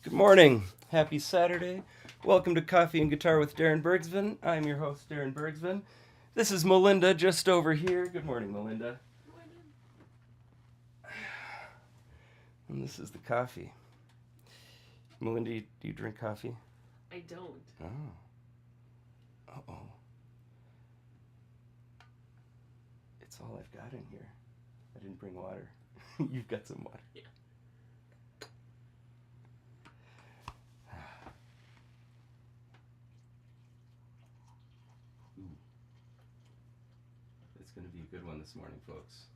Good morning. Happy Saturday. Welcome to Coffee and Guitar with Darin Bergsven. I'm your host, Darin Bergsven. This is Melinda just over here. Good morning, Melinda. Good morning. And this is the coffee. Melinda, do you drink coffee? I don't. Oh. Uh-oh. It's all I've got in here. I didn't bring water. You've got some water. Yeah. Ooh. It's going to be a good one this morning, folks.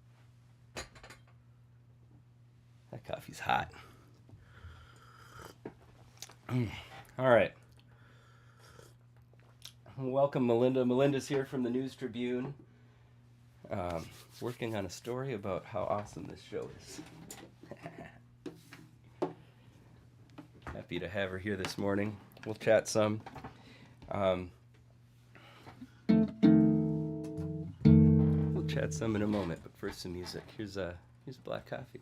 That coffee's hot. All right. Welcome, Melinda. Melinda's here from the News Tribune, working on a story about how awesome this show is. Happy to have her here this morning. We'll chat some. We'll chat some in a moment, but first some music. Here's black coffee.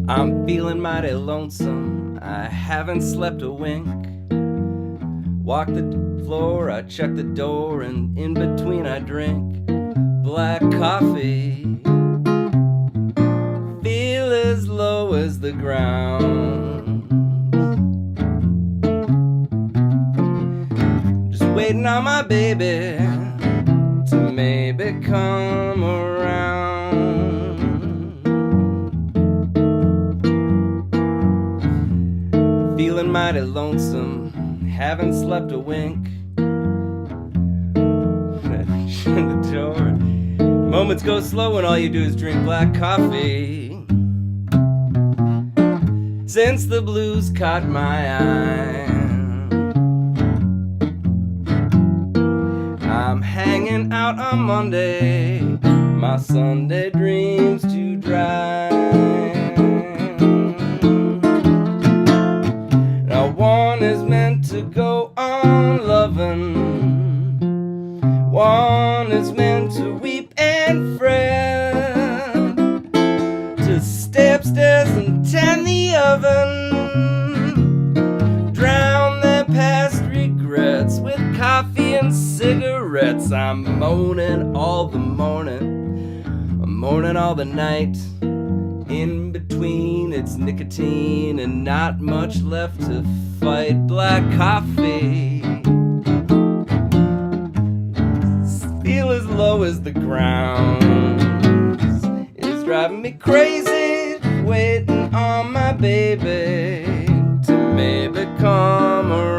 I'm feeling mighty lonesome, I haven't slept a wink. Walk the floor, I check the door, and in between I drink black coffee. Feel as low as the ground. Just waiting on my baby to maybe come around. Feeling mighty lonesome, haven't slept a wink. Shut the door. Moments go slow when all you do is drink black coffee. Since the blues caught my eye, I'm hanging out on Monday, my Sunday dreams too dry. Now one is meant to go on loving, one is meant to weep and fret, to stay upstairs and tend the oven, drown their past regrets with coffee and cigarettes. I'm moaning all the morning, I'm moaning all the night. In between, it's nicotine and not much left to fight. Black coffee, feel as low as the ground. It's driving me crazy, waiting on my baby to maybe come around.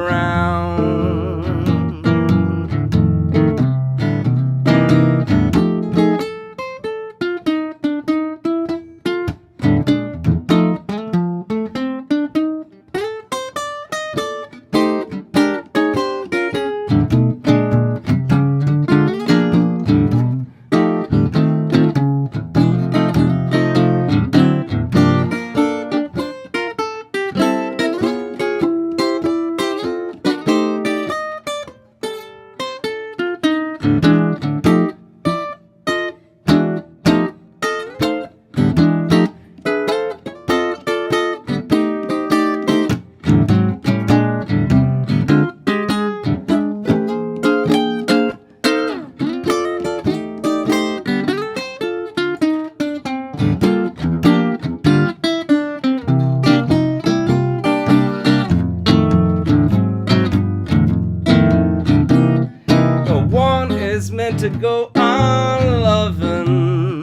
To go on loving,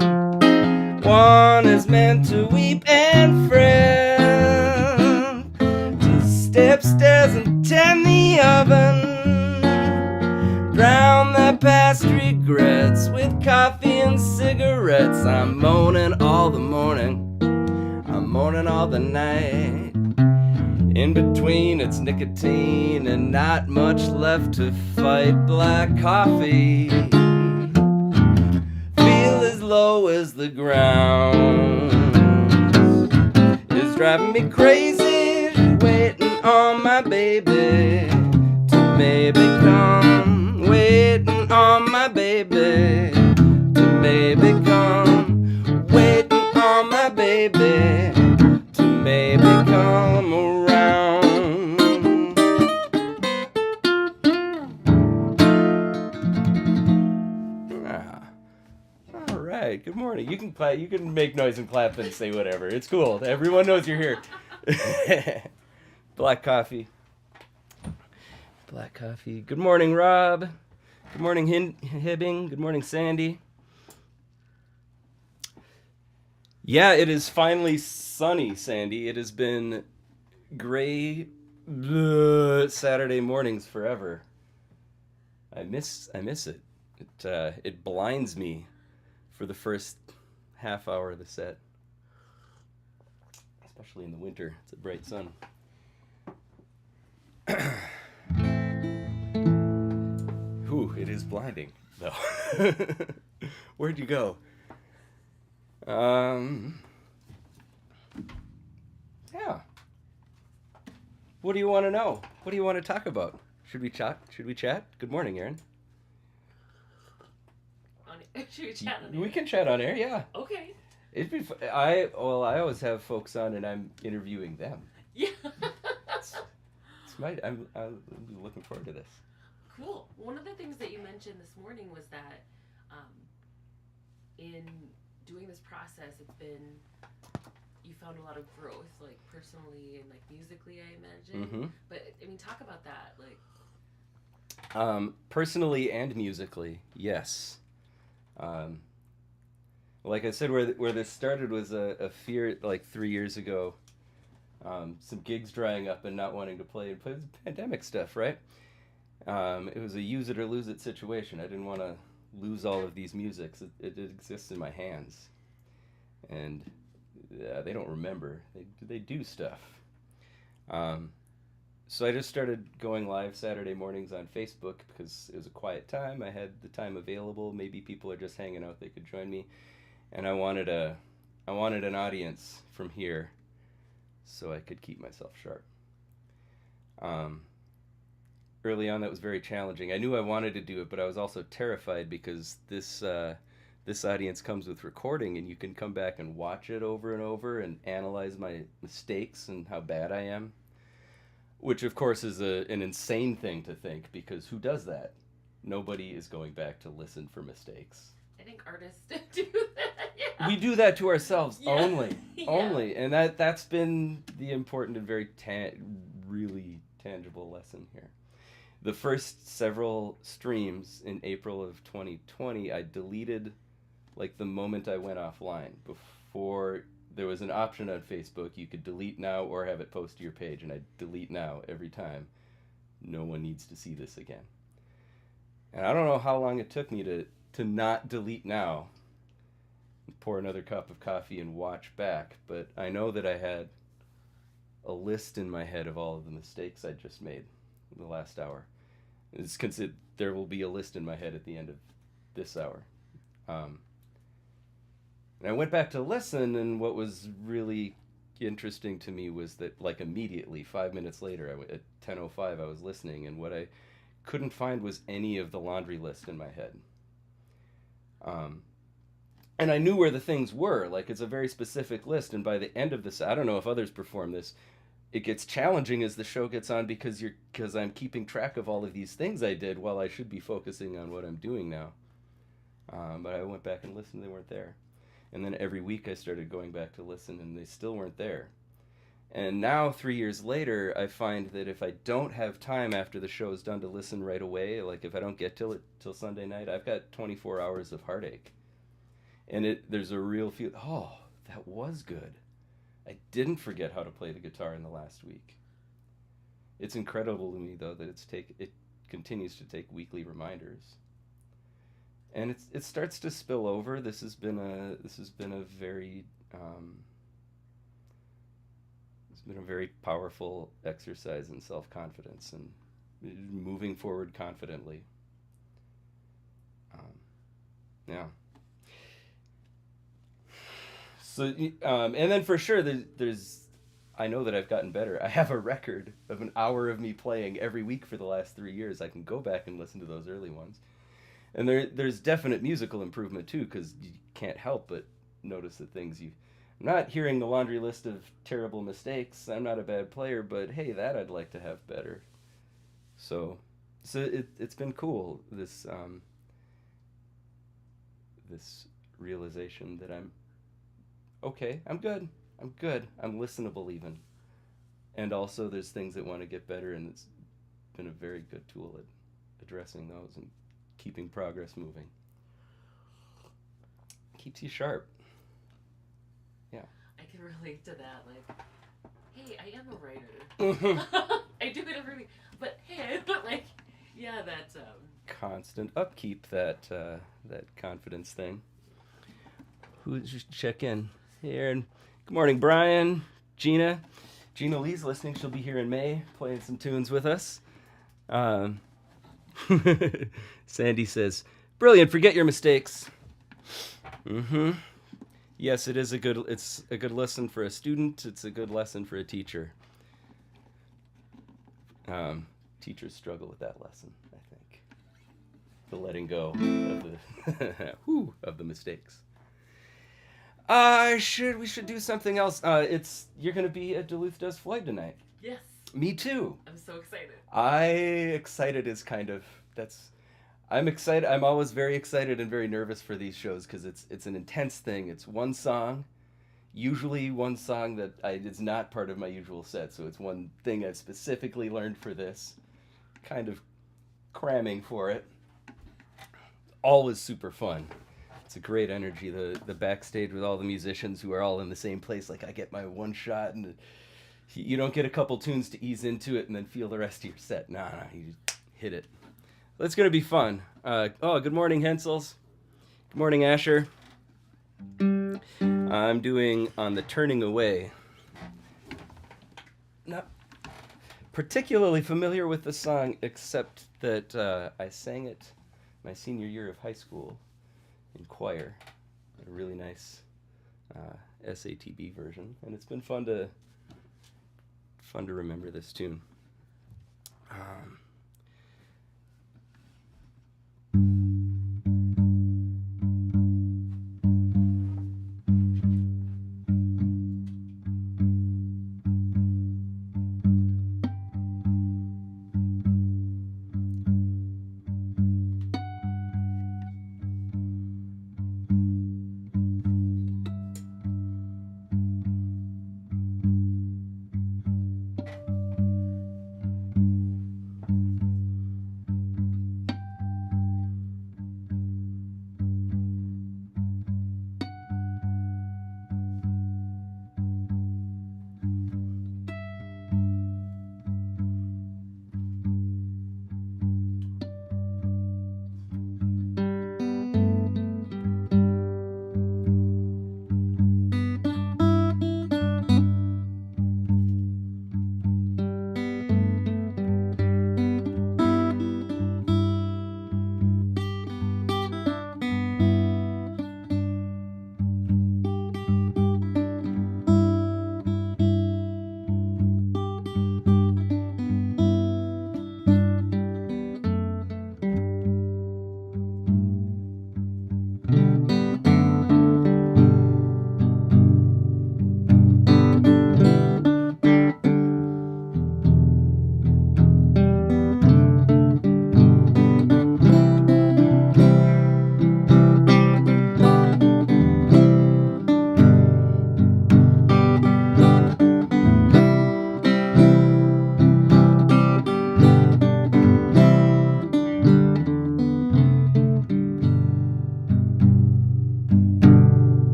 one is meant to weep and fret, to stay upstairs and tend the oven. Drown the past regrets with coffee and cigarettes. I'm moaning all the morning, I'm moaning all the night. In between it's nicotine and not much left to fight. Black coffee, feel as low as the ground, is driving me crazy, waiting on my baby to maybe come, waiting on my baby to maybe come, waiting on my baby to maybe come around. All right, good morning. You can clap, you can make noise and clap and say whatever. It's cool. Everyone knows you're here. Black coffee. Black coffee. Good morning, Rob. Good morning, Hibbing. Good morning, Sandy. Yeah, it is finally sunny, Sandy. It has been gray Saturday mornings forever. I miss it. It blinds me for the first half hour of the set, especially in the winter. It's a bright sun. Ooh, it is blinding, though. Where'd you go? Yeah. What do you want to know? What do you want to talk about? Should we chat? Good morning, Aaron. Should we chat on air? We can chat on air, yeah. Okay. It'd be I always have folks on and I'm interviewing them. Yeah. I'm looking forward to this. Cool. One of the things that you mentioned this morning was that in doing this process, you found a lot of growth, like personally and like musically, I imagine. Mm-hmm. But I mean, talk about that, like. Personally and musically, yes. Like I said, where this started was a fear, like 3 years ago. Some gigs drying up and not wanting to play pandemic stuff, right? It was a use it or lose it situation. I didn't want to lose all of these musics. It exists in my hands, and they don't remember. They do stuff. So I just started going live Saturday mornings on Facebook because it was a quiet time. I had the time available. Maybe people are just hanging out. They could join me, and I wanted an audience from here, so I could keep myself sharp. Early on, that was very challenging. I knew I wanted to do it, but I was also terrified because this audience comes with recording, and you can come back and watch it over and over and analyze my mistakes and how bad I am, which of course is an insane thing to think, because who does that? Nobody is going back to listen for mistakes. I think artists do that. Yeah. We do that to ourselves. Yeah. only, Yeah. only, and that's been the important and very really tangible lesson here. The first several streams in April of 2020, I deleted like the moment I went offline. Before there was an option on Facebook, you could delete now or have it post to your page, and I delete now every time. No one needs to see this again. And I don't know how long it took me to not delete now, pour another cup of coffee and watch back, but I know that I had a list in my head of all of the mistakes I just made in the last hour. It's considered, there will be a list in my head at the end of this hour. And I went back to listen, and what was really interesting to me was that, like, immediately, 5 minutes later, at 10:05, I was listening, and what I couldn't find was any of the laundry list in my head. And I knew where the things were. Like, it's a very specific list, and by the end of this, I don't know if others perform this, it gets challenging as the show gets on because I'm keeping track of all of these things I did while I should be focusing on what I'm doing now. But I went back and listened, they weren't there. And then every week I started going back to listen, and they still weren't there. And now, 3 years later, I find that if I don't have time after the show is done to listen right away, like if I don't get till Sunday night, I've got 24 hours of heartache. And there's a real feel, oh, that was good. I didn't forget how to play the guitar in the last week. It's incredible to me though that it continues to take weekly reminders, and it starts to spill over. This has been a very it's been a very powerful exercise in self-confidence and moving forward confidently. Yeah. So, and then for sure, there's, I know that I've gotten better. I have a record of an hour of me playing every week for the last 3 years. I can go back and listen to those early ones. And there's definite musical improvement too, because you can't help but notice the things I'm not hearing the laundry list of terrible mistakes. I'm not a bad player, but hey, that I'd like to have better. So it's been cool, this realization that I'm okay, I'm good, I'm listenable even. And also there's things that want to get better, and it's been a very good tool at addressing those and keeping progress moving. Keeps you sharp. Yeah. I can relate to that. Like, hey, I am a writer. I do it every week. But hey, like, yeah, that's constant upkeep, that confidence thing. Who's just check in here? And good morning, Brian, Gina. Gina Lee's listening. She'll be here in May, playing some tunes with us. Sandy says, "Brilliant. Forget your mistakes." Mm-hmm. Yes, it's a good lesson for a student. It's a good lesson for a teacher. Teachers struggle with that lesson, I think. The letting go of the of the mistakes. We should do something else. You're gonna be at Duluth Does Floyd tonight. yes. Me too. I'm so excited. Excited is kind of, I'm excited. I'm always very excited and very nervous for these shows because it's an intense thing. It's one song, usually one song that is not part of my usual set. So it's one thing I've specifically learned for this, kind of cramming for it. Always super fun. It's a great energy. The backstage with all the musicians who are all in the same place. Like, I get my one shot, and you don't get a couple tunes to ease into it and then feel the rest of your set. Nah, you just hit it. It's going to be fun. Good morning, Hensels. Good morning, Asher. I'm doing On the Turning Away. Not particularly familiar with the song, except that I sang it my senior year of high school in choir. A really nice SATB version, and it's been fun to remember this tune.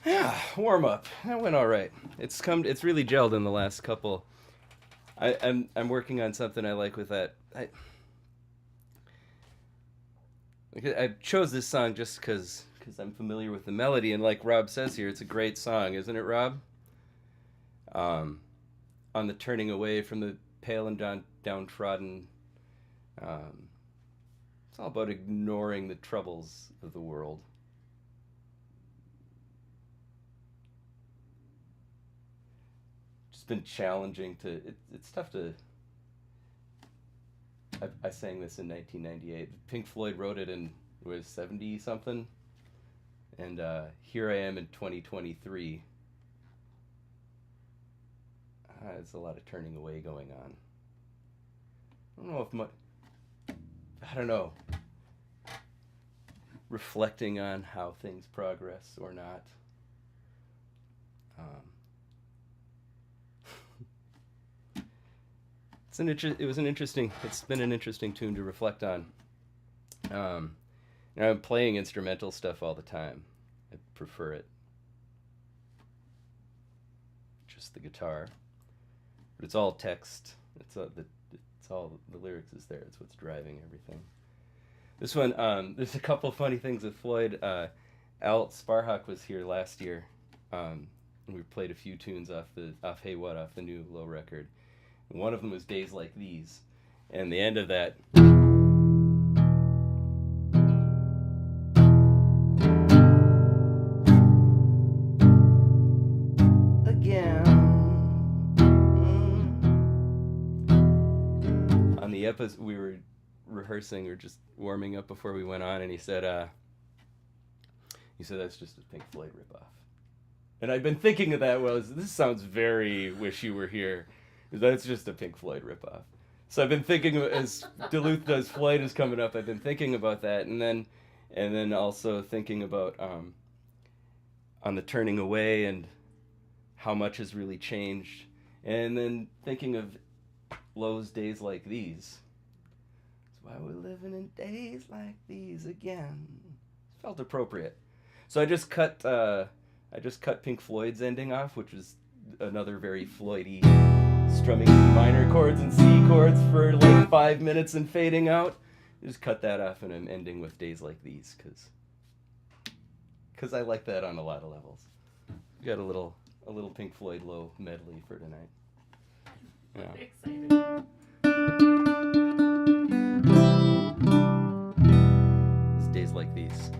Yeah, warm up. That went all right. It's really gelled in the last couple. I'm working on something I like with that. I chose this song just because I'm familiar with the melody, and like Rob says here, it's a great song, isn't it, Rob? On the turning away from the pale and downtrodden. It's all about ignoring the troubles of the world. It's been challenging to. It's tough to. I sang this in 1998. Pink Floyd wrote it in, it was 70 something, and here I am in 2023. There's a lot of turning away going on. I don't know if I don't know. Reflecting on how things progress or not. It's been an interesting tune to reflect on. I'm playing instrumental stuff all the time. I prefer it. Just the guitar. But it's all text. It's all the lyrics is there. It's what's driving everything. This one, there's a couple funny things with Floyd. Sparhawk was here last year. And we played a few tunes off Hey What, off the new Low record. And one of them was Days Like These. And the end of that. Again. On the episode, we were rehearsing or just warming up before we went on, and he said that's just a Pink Floyd ripoff. And I've been thinking of that. Well, this sounds very Wish You Were Here. That's just a Pink Floyd ripoff. So I've been thinking, as Duluth Does Floyd is coming up, I've been thinking about that, and then also thinking about on the turning away and how much has really changed, and then thinking of Low's Days Like These. That's why we're living in days like these again. Felt appropriate. So I just cut Pink Floyd's ending off, which was another very Floyd-y, strumming minor chords and C chords for like 5 minutes and fading out. Just cut that off, and I'm ending with Days Like These because I like that on a lot of levels. We got a little Pink Floyd Low medley for tonight. Yeah. Excited. It's Days Like These.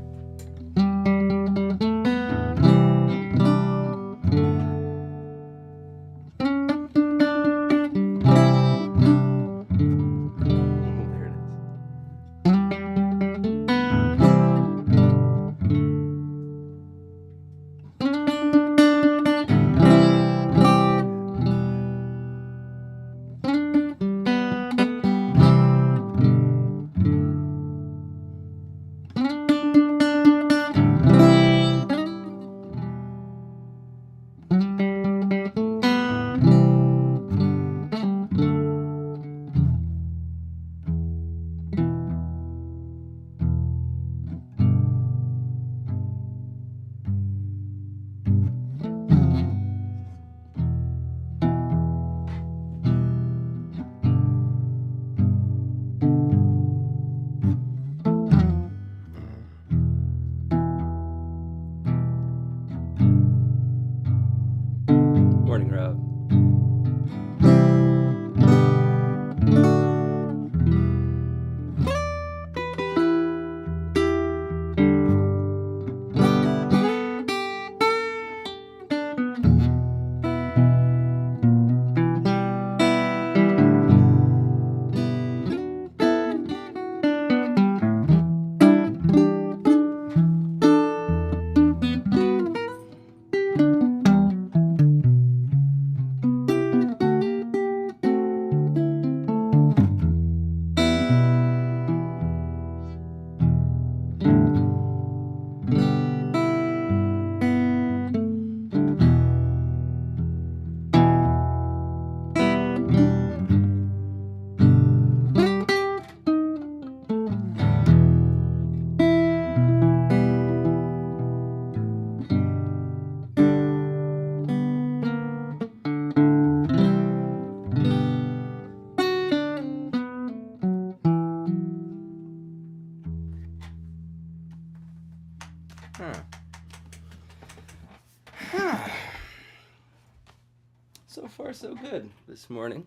So far, so good this morning.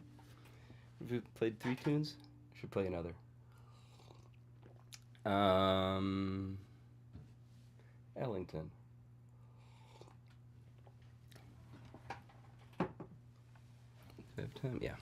We've played 3 tunes. Should play another. Ellington. Do I have time? Yeah.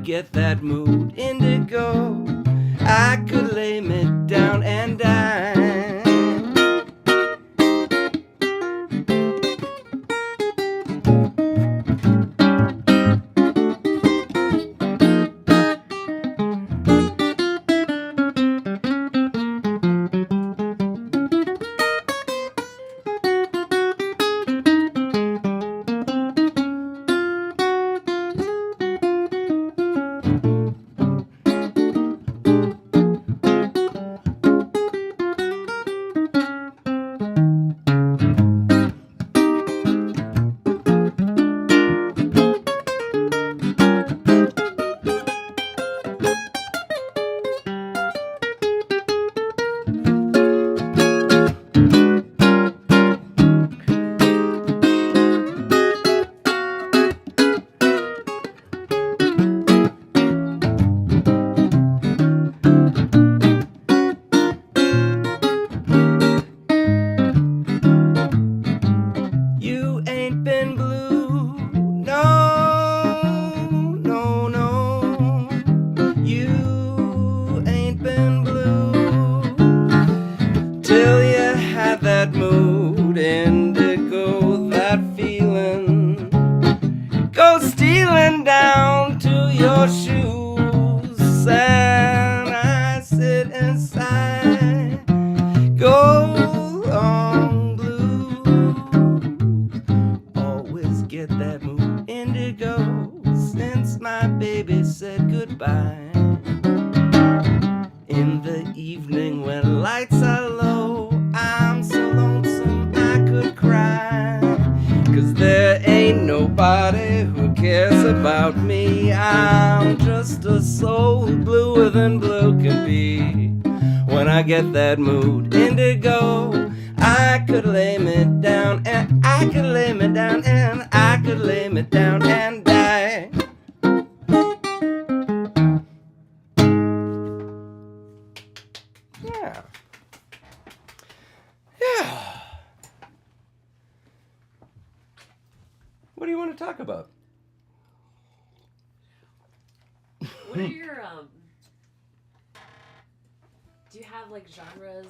Get that mood, indigo, I could lay me down and die. Get that mood, indigo, I could lay me down and I could lay me down and I could lay me down and die. Yeah. What do you want to talk about? What are your do you have like genres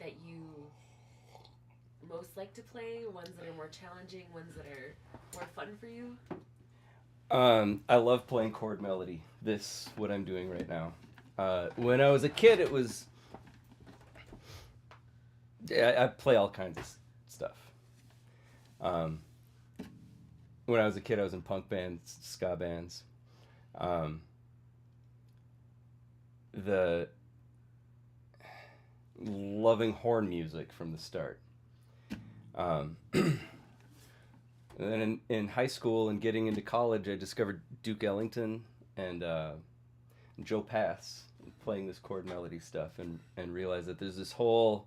that you most like to play? Ones that are more challenging, ones that are more fun for you? I love playing chord melody. This, what I'm doing right now. When I was a kid, it was... I play all kinds of stuff. When I was a kid, I was in punk bands, ska bands. The loving horn music from the start. And then in high school and getting into college, I discovered Duke Ellington and Joe Pass playing this chord melody stuff, and realized that there's this whole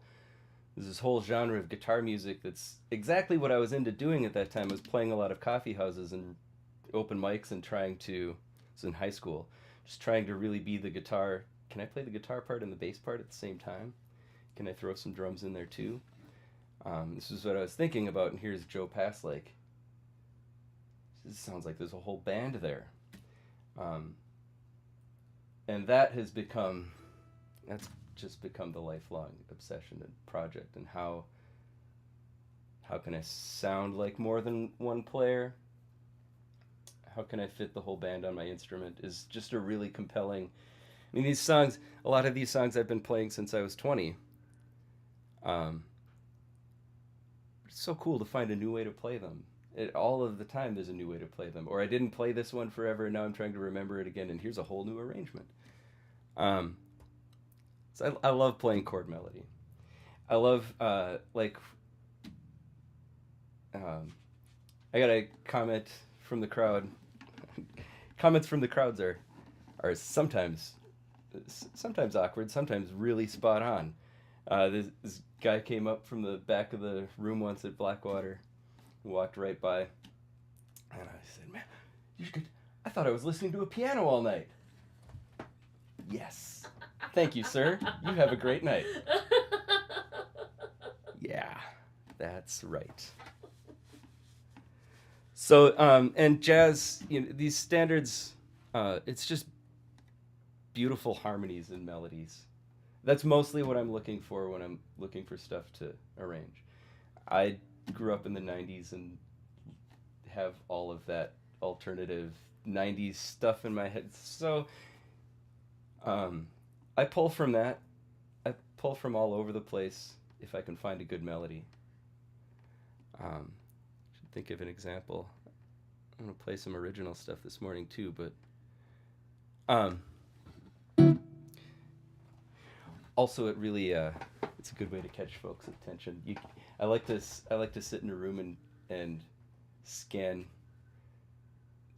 genre of guitar music that's exactly what I was into doing at that time. I was playing a lot of coffee houses and open mics and trying to, it was in high school, just trying to really be the guitar. Can I play the guitar part and the bass part at the same time? Can I throw some drums in there too? This is what I was thinking about, and here's Joe Pass like, it sounds like there's a whole band there. And that's just become the lifelong obsession and project. And how can I sound like more than one player? How can I fit the whole band on my instrument is just a really compelling... I mean, these songs, a lot of these songs I've been playing since I was 20. It's so cool to find a new way to play them. All of the time there's a new way to play them. Or I didn't play this one forever and now I'm trying to remember it again and here's a whole new arrangement. So I love playing chord melody. I love, I got a comment from the crowd. Comments from the crowds are sometimes awkward, sometimes really spot on. This guy came up from the back of the room once at Blackwater, walked right by, and I said, "Man, I thought I was listening to a piano all night." Yes. Thank you, sir. You have a great night. Yeah, that's right. So, and jazz, these standards, it's just beautiful harmonies and melodies. That's mostly what I'm looking for when I'm looking for stuff to arrange. I grew up in the 90s and have all of that alternative 90s stuff in my head. So, I pull from that. I pull from all over the place if I can find a good melody. Should think of an example. I'm going to play some original stuff this morning too, but also it really it's a good way to catch folks' attention. I like to sit in a room and scan.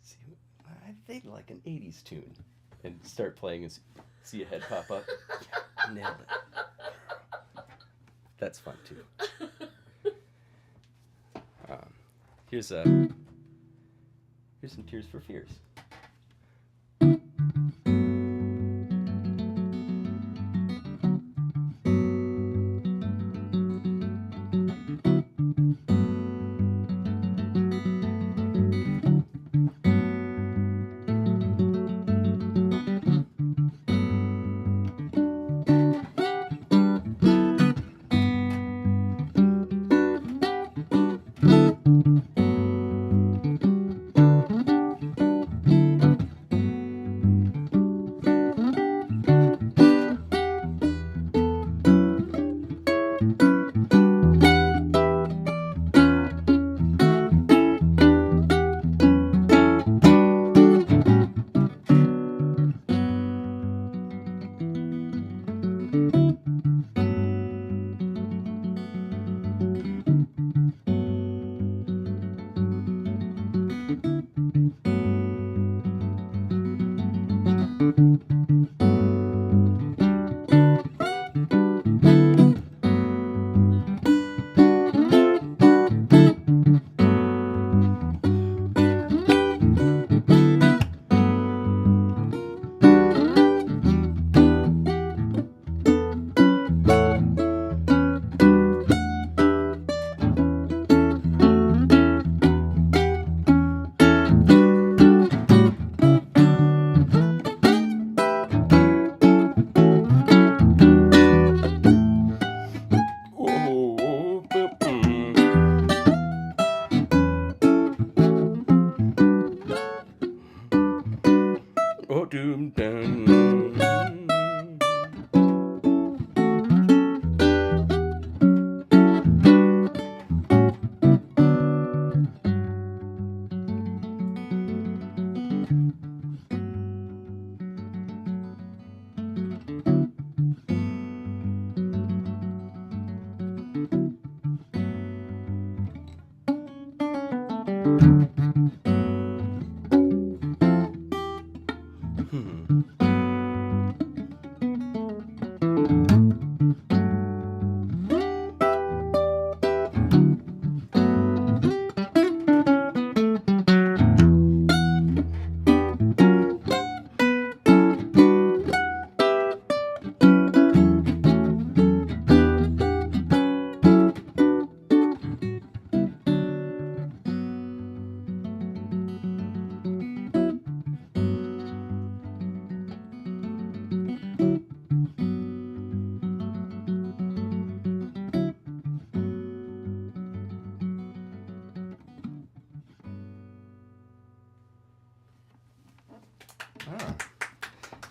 See, I think like an 80s tune and start playing and see a head pop up. Nailed it. That's fun too. Here's some Tears for Fears.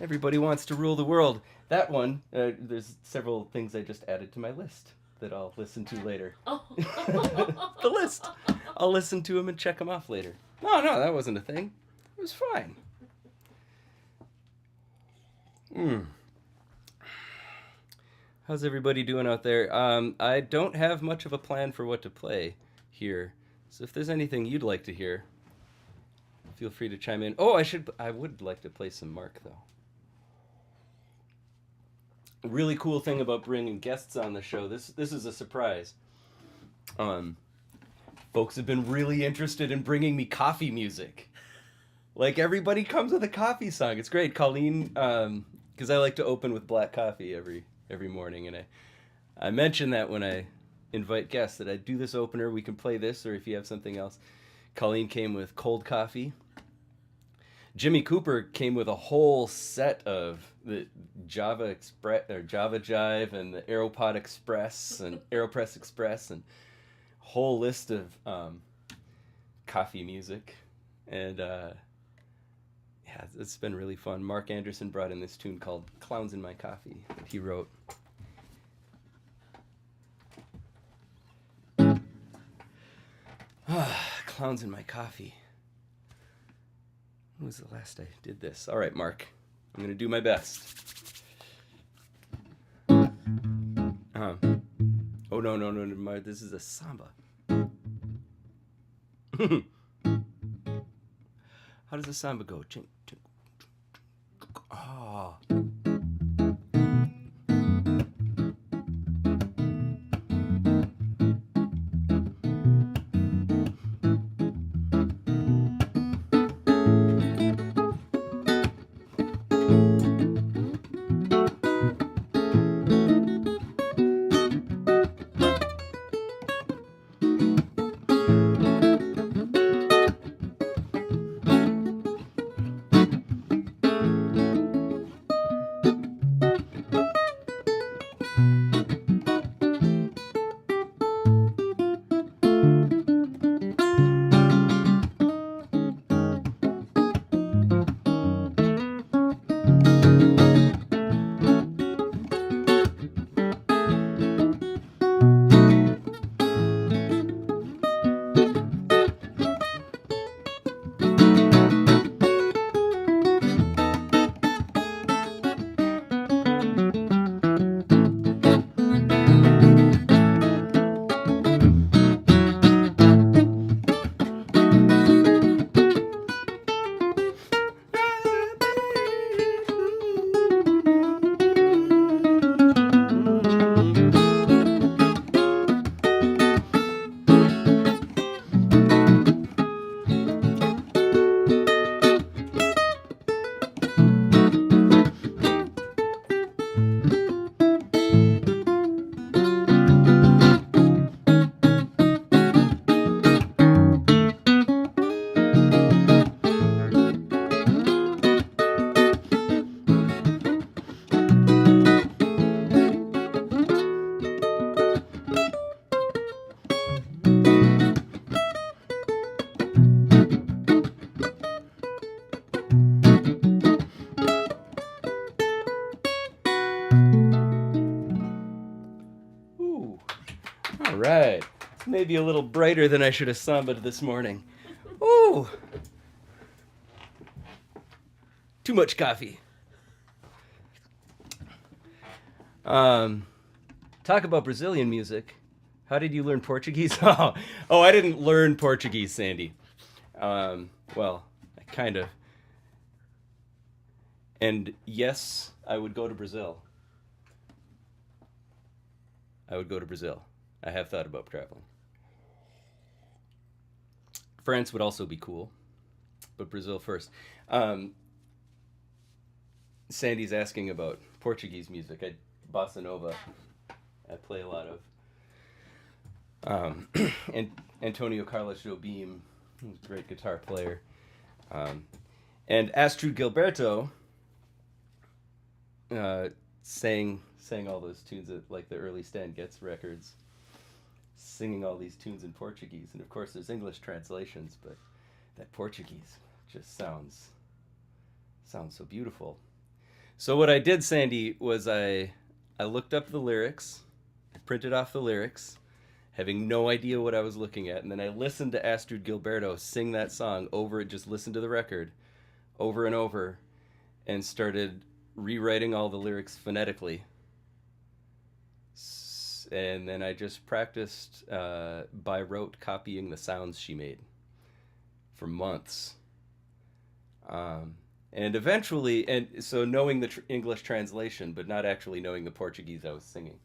Everybody wants to rule the world. That one, there's several things I just added to my list that I'll listen to later. Oh. The list. I'll listen to them and check them off later. No, that wasn't a thing. It was fine. How's everybody doing out there? I don't have much of a plan for what to play here. So if there's anything you'd like to hear, feel free to chime in. Oh, I would like to play some Mark, though. Really cool thing about bringing guests on the show. This is a surprise. Folks have been really interested in bringing me coffee music. Like, everybody comes with a coffee song. It's great. Colleen, because I like to open with black coffee every morning, and I mention that when I invite guests that I do this opener. We can play this, or if you have something else. Colleen came with cold coffee. Jimmy Cooper came with a whole set of the Java Express or Java Jive and the Aeropod Express and Aeropress Express and whole list of coffee music. And yeah, it's been really fun. Mark Anderson brought in this tune called Clowns in My Coffee that he wrote. Clowns in My Coffee. When was the last I did this? All right, Mark. I'm going to do my best. Oh, no. This is a samba. How does the samba go? Oh. right. Maybe a little brighter than I should have sambaed this morning. Ooh. Too much coffee. Talk about Brazilian music. How did you learn Portuguese? Oh, I didn't learn Portuguese, Sandy. Well, I kind of. And yes, I would go to Brazil. I would go to Brazil. I have thought about traveling. France would also be cool, but Brazil first. Sandy's asking about Portuguese music. Bossa Nova. I play a lot of. And Antonio Carlos Jobim, who's a great guitar player. And Astrud Gilberto sang all those tunes at like the early Stan Getz records, singing all these tunes in Portuguese. And of course there's English translations, but that Portuguese just sounds so beautiful. So what I did, Sandy, was I looked up the lyrics, I printed off the lyrics, having no idea what I was looking at, and then I listened to Astrud Gilberto sing that song over, just listened to the record over and over, and started rewriting all the lyrics phonetically. And then I just practiced by rote copying the sounds she made for months. And eventually, and so knowing the English translation, but not actually knowing the Portuguese I was singing.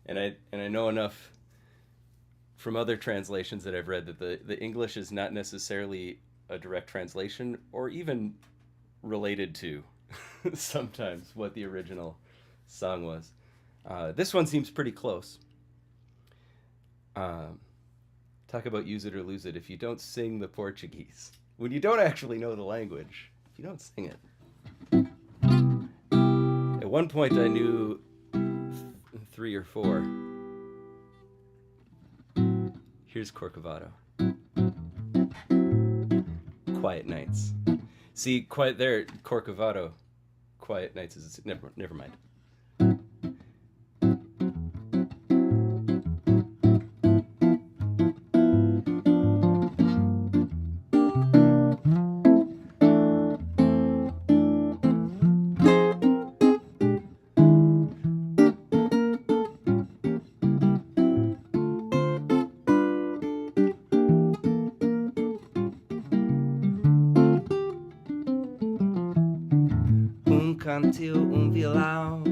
And I know enough from other translations that I've read that the English is not necessarily a direct translation or even related to sometimes what the original song was. This one seems pretty close. Talk about use it or lose it. If you don't sing the Portuguese, when you don't actually know the language, if you don't sing it. At one point I knew 3 or 4. Here's Corcovado. Quiet Nights. See, quiet there, Corcovado. Quiet Nights is never mind. Cantil violão,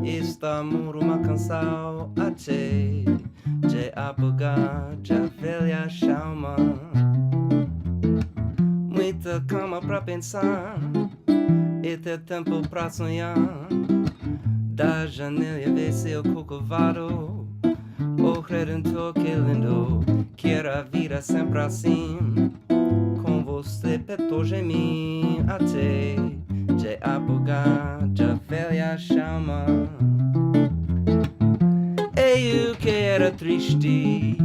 estamos uma canção a te de apagar de velha chama. Muita cama pra pensar, e ter tempo pra sonhar. Da janela vê seu Corcovado, o redentor que lindo, quer a vida sempre assim. Com você peito gemir a te de apagar de velha chama. Eu que era triste,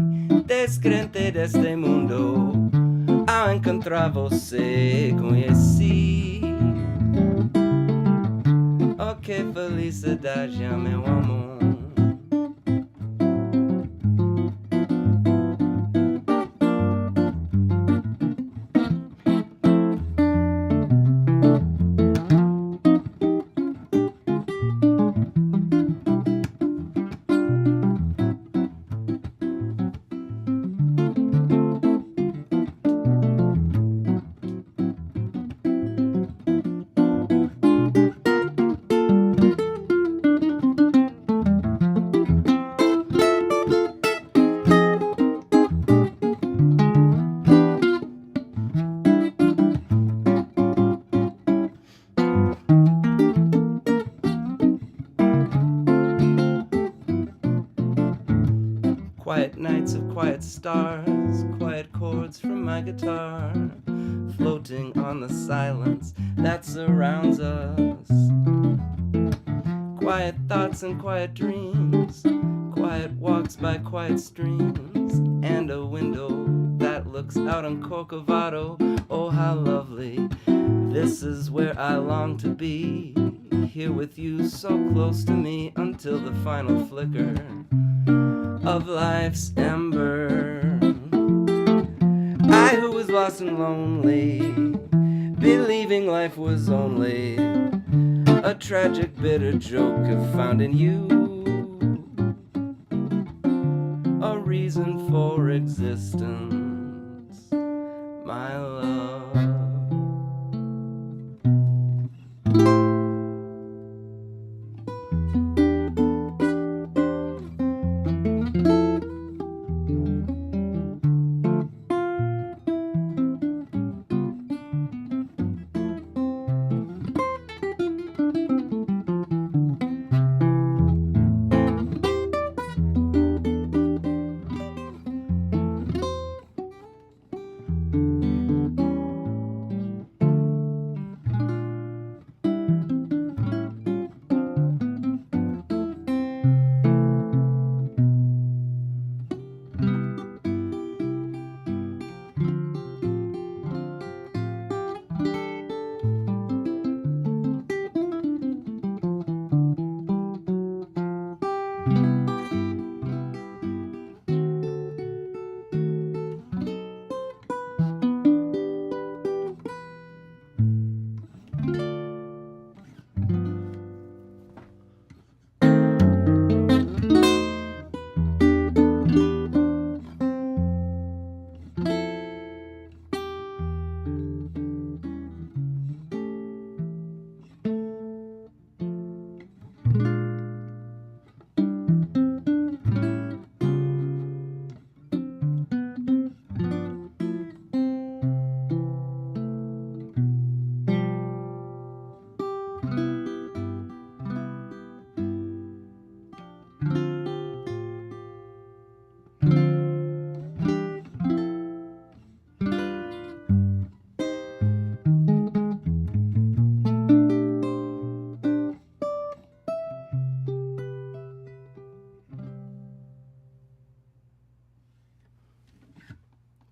descrente deste mundo, ao encontrar você conheci. Oh, que felicidade, meu amor. Quiet nights of quiet stars, quiet chords from my guitar, floating on the silence that surrounds us. Quiet thoughts and quiet dreams, quiet walks by quiet streams, and a window that looks out on Corcovado. Oh, how lovely, this is where I long to be, here with you so close to me until the final flicker of life's ember. I who was lost and lonely, believing life was only a tragic bitter joke, have found in you a reason for existence. my love.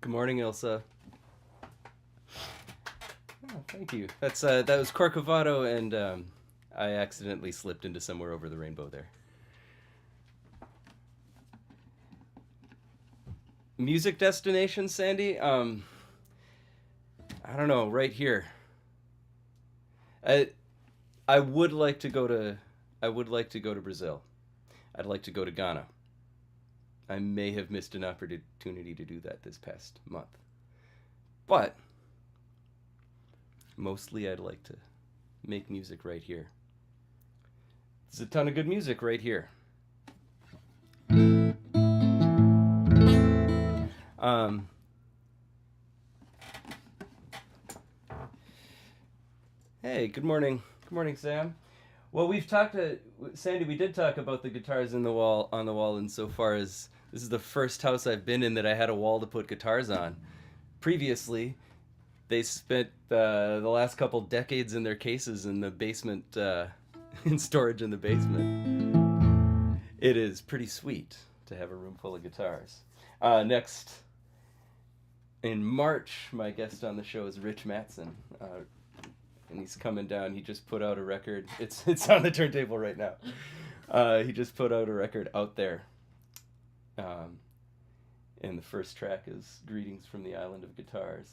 Good morning, Ilsa. Oh, thank you. That was Corcovado, and I accidentally slipped into Somewhere Over the Rainbow there. Music destination, Sandy? I don't know, right here. I would like to go to Brazil. I'd like to go to Ghana. I may have missed an opportunity to do that this past month. But mostly I'd like to make music right here. There's a ton of good music right here. Hey, good morning. Good morning, Sam. Well, we've talked to Sandy. We did talk about the guitars on the wall insofar as this is the first house I've been in that I had a wall to put guitars on. Previously, they spent the last couple decades in their cases in the basement, in storage in the basement. It is pretty sweet to have a room full of guitars. Next, in March, my guest on the show is Rich Mattson. And he's coming down. He just put out a record. It's on the turntable right now. He just put out a record, Out There. And the first track is Greetings from the Island of Guitars.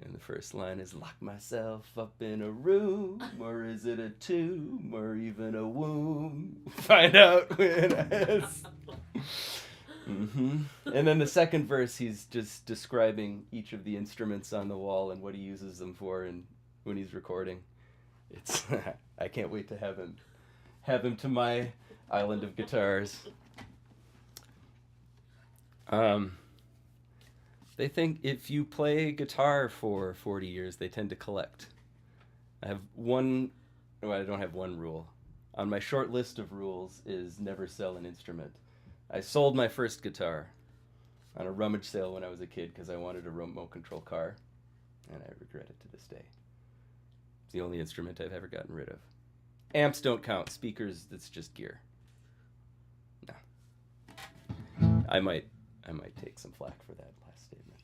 And the first line is, lock myself up in a room, or is it a tomb, or even a womb? Find out when I ask. And then the second verse, he's just describing each of the instruments on the wall and what he uses them for and when he's recording. It's I can't wait to have him to my island of guitars. They think if you play guitar for 40 years, they tend to collect. I don't have one rule. On my short list of rules is never sell an instrument. I sold my first guitar on a rummage sale when I was a kid because I wanted a remote control car, and I regret it to this day. It's the only instrument I've ever gotten rid of. Amps don't count. Speakers, that's just gear. No. I might take some flack for that last statement.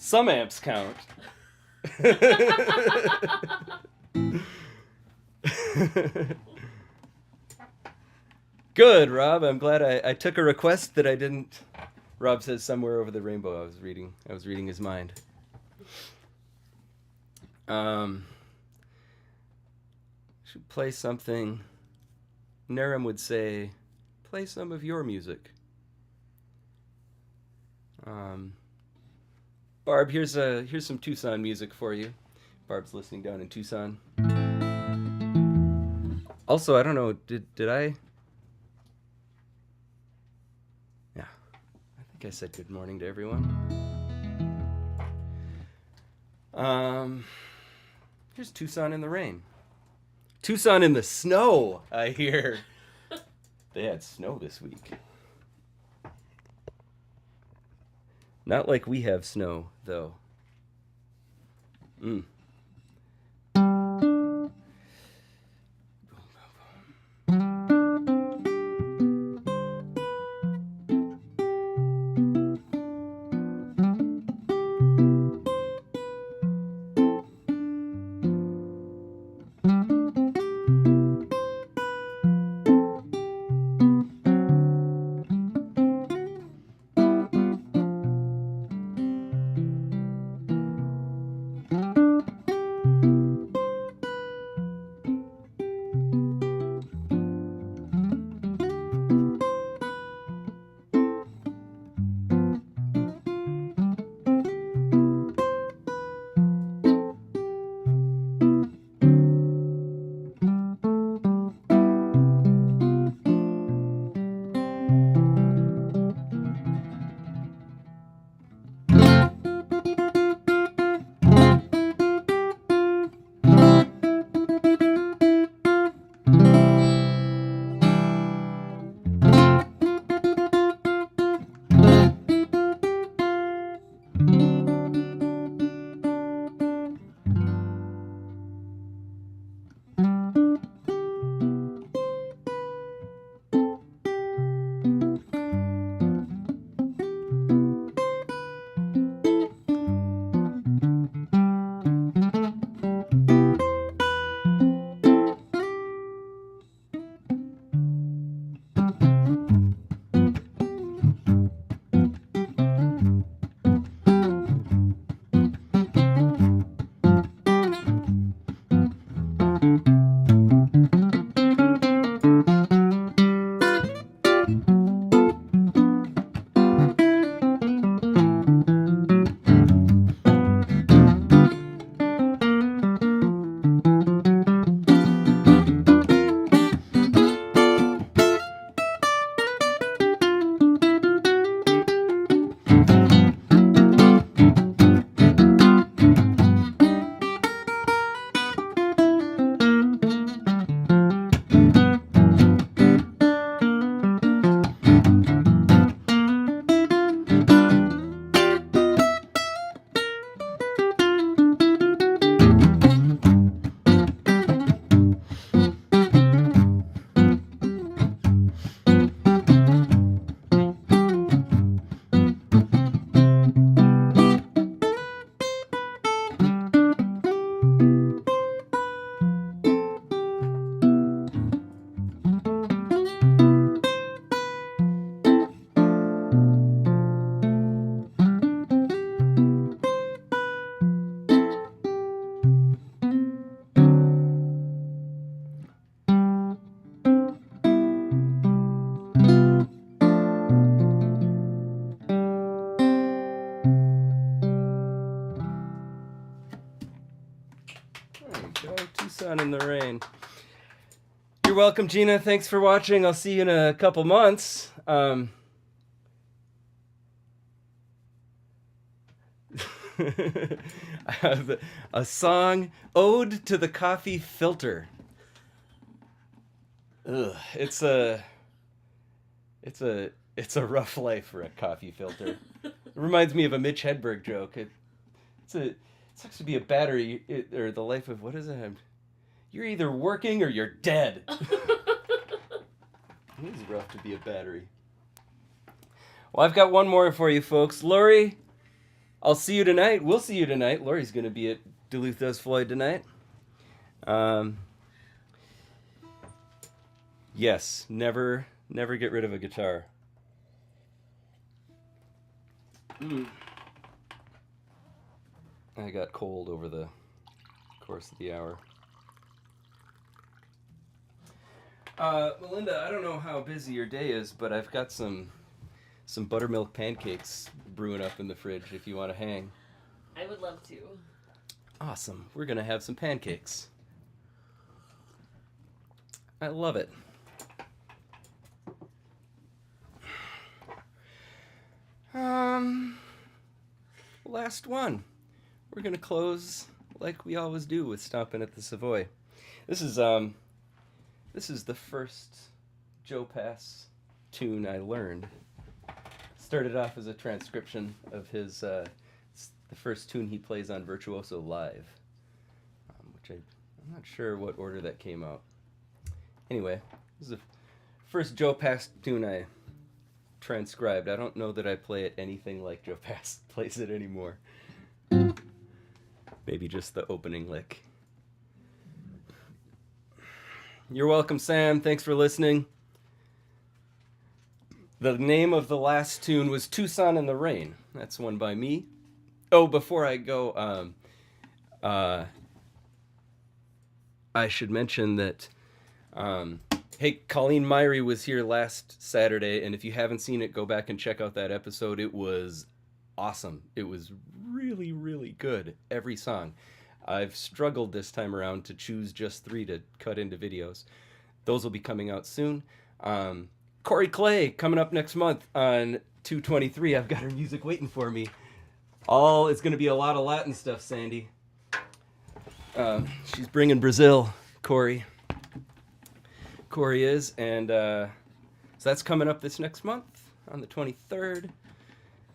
Some amps count. Good, Rob. I'm glad I took a request that I didn't. Rob says Somewhere Over the Rainbow. I was reading his mind. Should play something. Naram would say, play some of your music. Barb, here's some Tucson music for you. Barb's listening down in Tucson. Also, I don't know, did I? Yeah, I think I said good morning to everyone. Here's Tucson in the rain. Tucson in the snow, I hear. They had snow this week. Not like we have snow, though. Tucson in the rain. You're welcome, Gina. Thanks for watching. I'll see you in a couple months. I have a song, Ode to the Coffee Filter. Ugh, it's a rough life for a coffee filter. It reminds me of a Mitch Hedberg joke. It sucks to be a battery, or the life of, what is it? You're either working or you're dead. It is rough to be a battery. Well, I've got one more for you folks. Lori, I'll see you tonight. We'll see you tonight. Lori's going to be at Duluth Does Floyd tonight. Yes, never get rid of a guitar. I got cold over the course of the hour. Melinda, I don't know how busy your day is, but I've got some buttermilk pancakes brewing up in the fridge if you want to hang. I would love to. Awesome. We're going to have some pancakes. I love it. Last one. We're going to close like we always do with Stompin' at the Savoy. This is the first Joe Pass tune I learned. Started off as a transcription of his the first tune he plays on Virtuoso Live, which I'm not sure what order that came out. Anyway, this is the first Joe Pass tune I transcribed. I don't know that I play it anything like Joe Pass plays it anymore. Maybe just the opening lick. You're welcome, Sam. Thanks for listening. The name of the last tune was Tucson in the Rain. That's one by me. Oh, before I go, I should mention that, hey, Colleen Myrie was here last Saturday, and if you haven't seen it, go back and check out that episode. It was awesome. It was really, really good, every song. I've struggled this time around to choose just 3 to cut into videos. Those will be coming out soon. Corey Clay coming up next month on 223. I've got her music waiting for me. It's going to be a lot of Latin stuff, Sandy. She's bringing Brazil, Corey. Corey is, and so that's coming up this next month on the 23rd.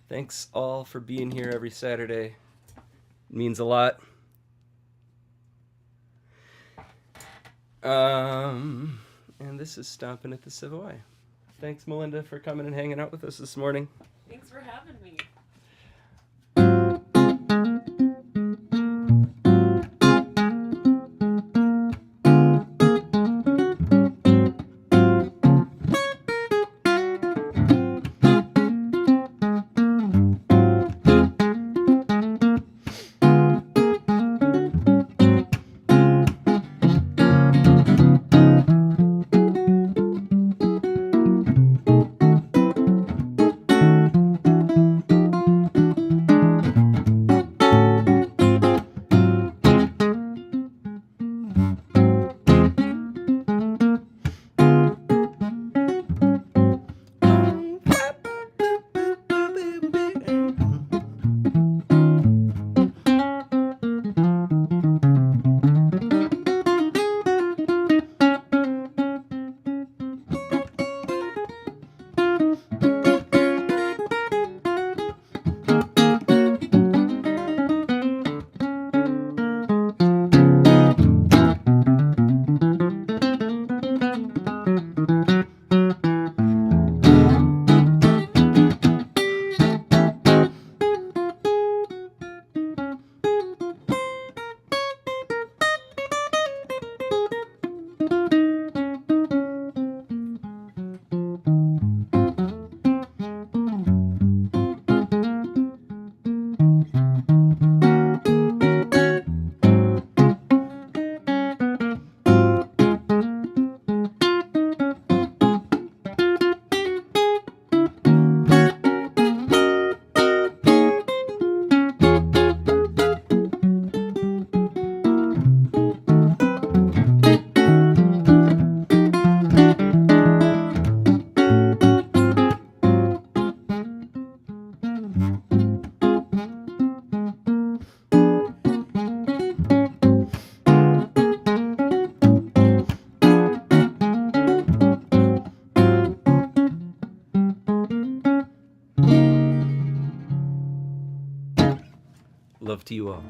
Thanks all for being here every Saturday. It means a lot. And this is Stompin' at the Savoy. Thanks, Melinda, for coming and hanging out with us this morning. Thanks for having me. Love to you all.